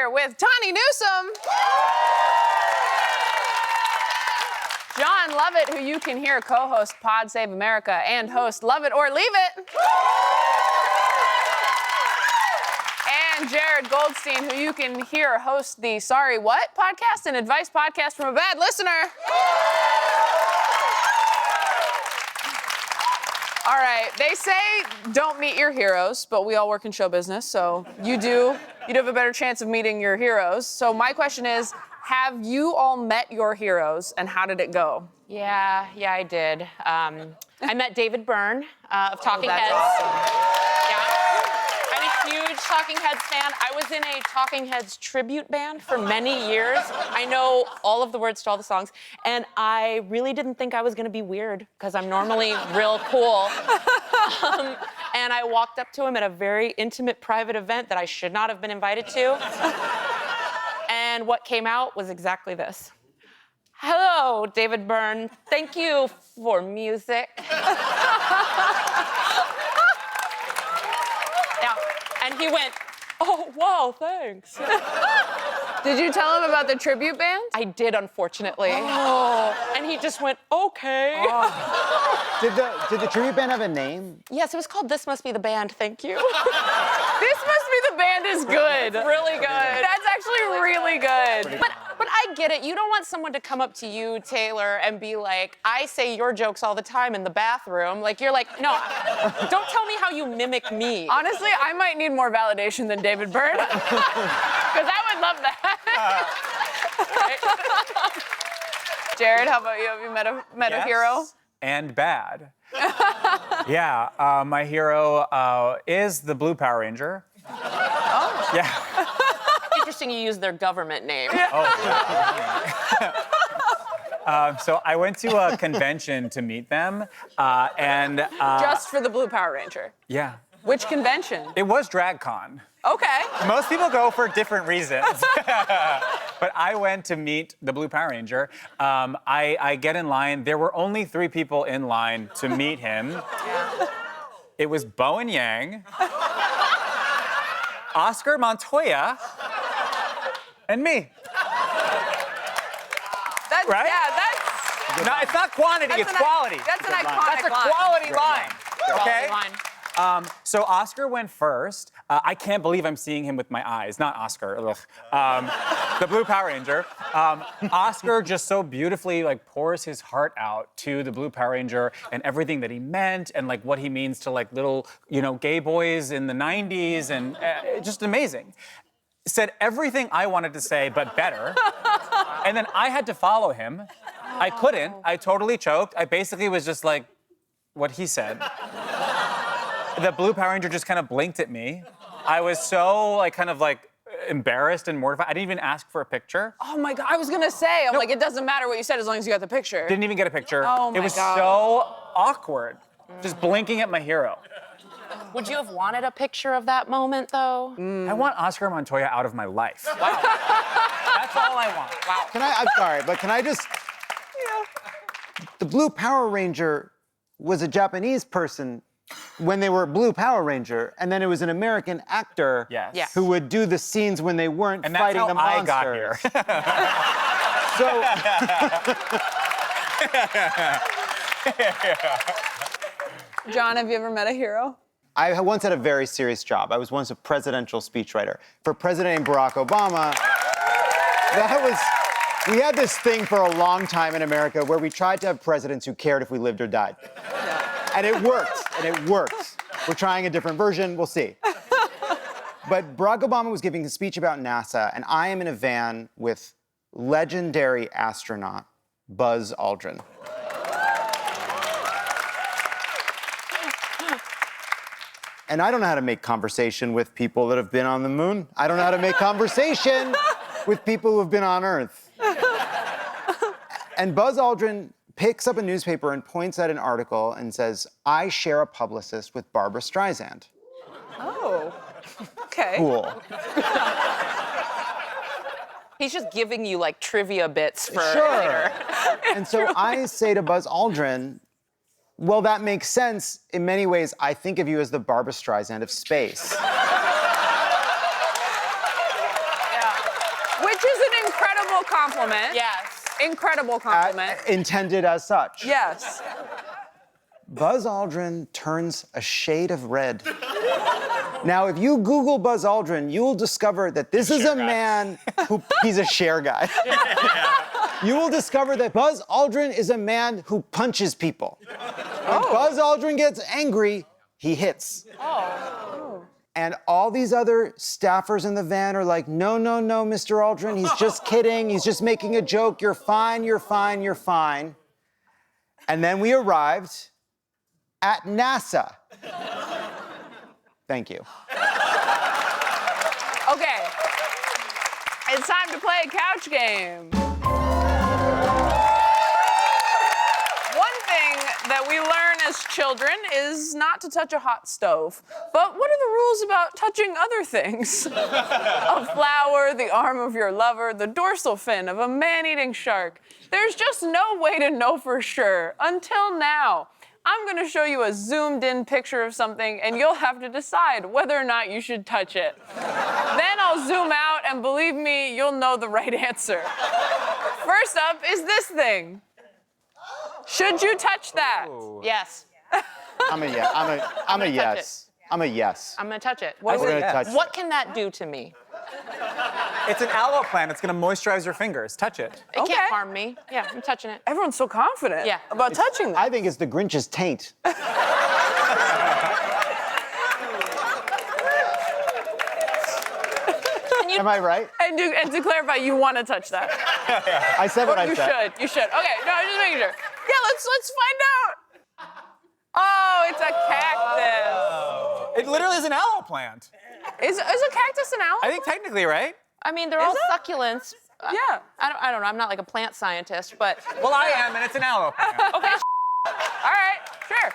here with Tawny Newsome. Jon Lovett, who you can hear co-host Pod Save America and host Love It or Leave It. And Jared Goldstein, who you can hear host the Sorry What podcast, an advice podcast from a bad listener. All right, they say don't meet your heroes, but we all work in show business, so you do have a better chance of meeting your heroes. So my question is, have you all met your heroes, and how did it go? Yeah, I did. I met David Byrne of Talking Heads. Awesome. Yeah, I'm a huge Talking Heads fan. I was in a Talking Heads tribute band for many years. I know all of the words to all the songs, and I really didn't think I was gonna be weird, because I'm normally real cool. And I walked up to him at a very intimate, private event that I should not have been invited to. And what came out was exactly this. Hello, David Byrne. Thank you for music. Yeah, and he went, oh, wow, thanks. Did you tell him about the tribute band? I did, unfortunately. Oh. And he just went, okay. Oh. Did the tribute band have a name? Yes, it was called This Must Be the Band, thank you. This Must Be the Band is good. It's really good. That's actually really good. But I get it. You don't want someone to come up to you, Taylor, and be like, I say your jokes all the time in the bathroom. Like, you're like, no, don't tell me how you mimic me. Honestly, I might need more validation than David Byrne. Because I would love that. Jared, how about you? Have you met a hero? And bad. Yeah, my hero is the Blue Power Ranger. Oh. Yeah. Interesting you use their government name. So I went to a convention to meet them, and Just for the Blue Power Ranger. yeah. Which convention? It was DragCon. Okay. Most people go for different reasons. But I went to meet the Blue Power Ranger. I get in line. There were only 3 people in line to meet him. Yeah. It was Bowen Yang, Oscar Montoya, and me. That's, Right? Yeah, that's... No, it's not quantity, it's quality. That's an iconic That's a line. quality line. Okay? Line. So Oscar went first. I can't believe I'm seeing him with my eyes. Not Oscar. The Blue Power Ranger. Oscar just so beautifully pours his heart out to the Blue Power Ranger and everything that he meant and what he means to little gay boys in the 90s and just amazing. Said everything I wanted to say but better. And then I had to follow him. I couldn't. I totally choked. I basically was just like what he said. The Blue Power Ranger just kind of blinked at me. I was so embarrassed and mortified. I didn't even ask for a picture. Oh my God, I was gonna say, I'm like, it doesn't matter what you said as long as you got the picture. Didn't even get a picture. Oh my It was God. so awkward. Just blinking at my hero. Would you have wanted a picture of that moment, though? I want Oscar Montoya out of my life. Wow. That's all I want. Wow. I'm sorry, but can I just... The Blue Power Ranger was a Japanese person when they were Blue Power Ranger, and then it was an American actor Yes. Yeah. who would do the scenes when they weren't And that's fighting how the I monsters. got here. So John, have you ever met a hero? I once had a very serious job. I was once a presidential speechwriter for President Barack Obama. We had this thing for a long time in America where we tried to have presidents who cared if we lived or died. And it worked, We're trying a different version, we'll see. But Barack Obama was giving a speech about NASA, and I am in a van with legendary astronaut Buzz Aldrin. And I don't know how to make conversation with people that have been on the moon. I don't know how to make conversation with people who have been on Earth. And Buzz Aldrin picks up a newspaper and points at an article and says, I share a publicist with Barbra Streisand. Oh, okay. Cool. He's just giving you trivia bits for Sure. later. And so I say to Buzz Aldrin, well, that makes sense. In many ways, I think of you as the Barbra Streisand of space. Yeah. compliment. Yes. Incredible compliment. Intended as such. Yes. Buzz Aldrin turns a shade of red. Now, if you Google Buzz Aldrin, you will discover that this is a man who, he's a share guy. You will discover that Buzz Aldrin is a man who punches people. When Buzz Aldrin gets angry, he hits. And all these other staffers in the van are like, no, no, no, Mr. Aldrin, he's just kidding. He's just making a joke. You're fine, you're fine, you're fine. And then we arrived at NASA. Thank you. Okay. It's time to play a couch game. One thing that we learn as children is not to touch a hot stove. But what are the rules about touching other things? A flower, the arm of your lover, the dorsal fin of a man-eating shark. There's just no way to know for sure until now. I'm gonna show you a zoomed-in picture of something, and you'll have to decide whether or not you should touch it. Then I'll zoom out, and believe me, you'll know the right answer. First up is this thing. Should you touch that? Yes. I'm a yes. I'm a yes. I'm a yes. I'm gonna touch it. We're gonna touch it. What can that do to me? It's an aloe plant. It's gonna moisturize your fingers. Touch it. It can't harm me. Yeah, I'm touching it. Everyone's so confident Yeah. about touching that. I think it's the Grinch's taint. Am I right? And to clarify, you want to touch that. I said what I You said. should. You should. Okay. No, I'm just making sure. Yeah. Let's find out. Oh, it's a cactus. It literally is an aloe plant. Is a cactus an aloe? I think technically, right? I mean, they're all it? succulents. Yeah. I don't know. I'm not like a plant scientist, but Well, I am, and it's an aloe plant. okay. All right. Sure.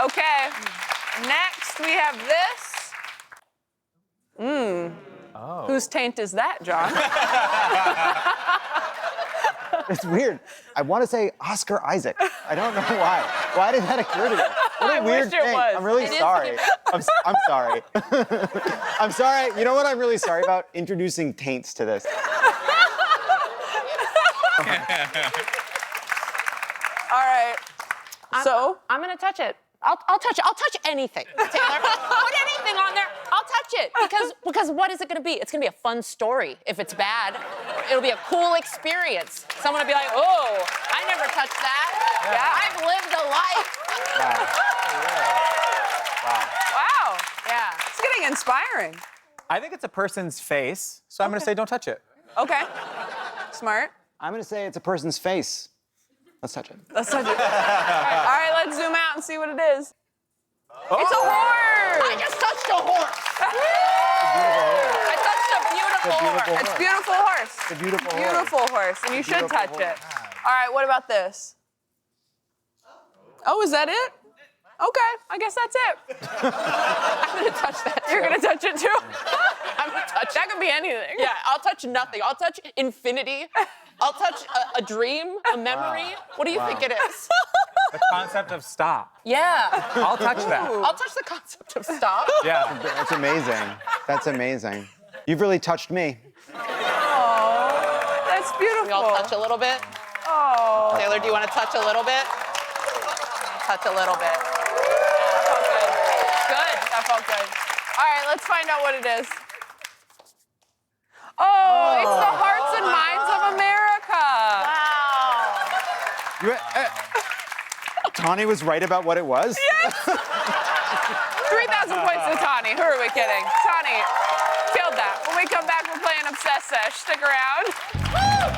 Okay. Next we have this. Oh. Whose taint is that, John? It's weird. I want to say Oscar Isaac. I don't know why. Why did that occur to me? What a I weird wish it thing. was. I'm really It is sorry. I'm sorry. I'm sorry. You know what I'm really sorry about? Introducing taints to this. All right. So I'm gonna touch it. I'll touch it. I'll touch anything, Taylor. Put anything on there. I'll touch it because what is it gonna be? It's gonna be a fun story. If it's bad, it'll be a cool experience. Someone will be like, "Oh, I never touched that. Yeah, I've lived a life." wow. Yeah. It's getting inspiring. I think it's a person's face, so I'm gonna say don't touch it. Okay. Smart. I'm going to say it's a person's face. Let's touch it. Let's touch it. All right, let's zoom out and see what it is. It's a horse. I just touched a horse. I touched a beautiful horse. It's a beautiful horse. It's a beautiful horse. Beautiful horse, and you should beautiful touch it. All right, what about this? Oh, is that it? Okay, I guess that's it. I'm gonna touch that too. You're gonna touch it too? I'm gonna touch That could be anything. Yeah, I'll touch nothing. I'll touch infinity. I'll touch a dream, a memory. What do you think it is? The concept of stop. Yeah. I'll touch that. I'll touch the concept of stop. Yeah. That's amazing. That's amazing. You've really touched me. Oh, that's beautiful. We all touch a little bit. Oh. Taylor, do you want to touch a little bit? Touch a little bit. That felt good. Good. That felt good. All right, let's find out what it is. Oh, it's the Hearts and Minds of America. Wow. Tawny was right about what it was? Yes. 3,000 points to Tawny. Who are we kidding? Tawny killed that. When we come back, we're playing Obsessed Sesh. Stick around. Woo!